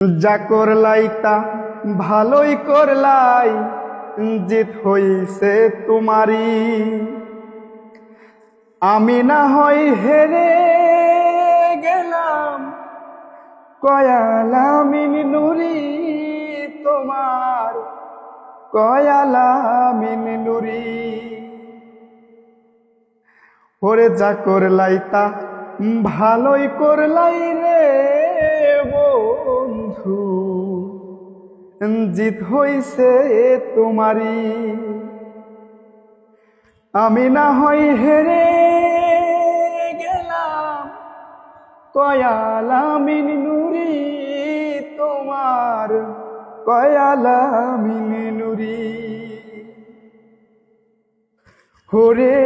যা করলাই তা ভালোই করলাই, জিত হইছে তোমারই। আমি না হয় হেরে গেলাম, কয়ালামিন নুরি তোমার, কয়ালামিন নুরি। ওরে যা করলাই তা ভালোই করলাই রে বন্ধু, জিত হইছে তোমারই। আমি না হয় হেরে গেলাম, কয়ালামিন নুরি তোমার, কয়ালামিন নুরি। ওরে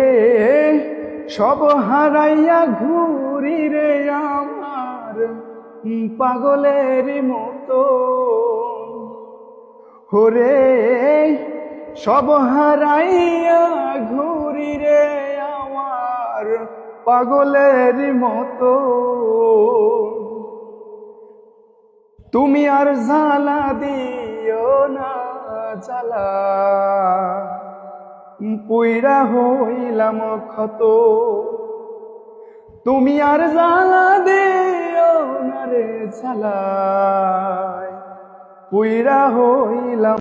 সব হারাইয়া ঘুরি রে আমার পাগলের মতো। ওরে সব হারাইয়া ঘুরি রে আমার পাগলের মতো। তুমি আর জ্বালা দিও না জ্বালা, পুইরা হইলাম ক্ষত। তুমি আর জ্বালা দিও না রে জ্বালা, পুইরা হইলাম।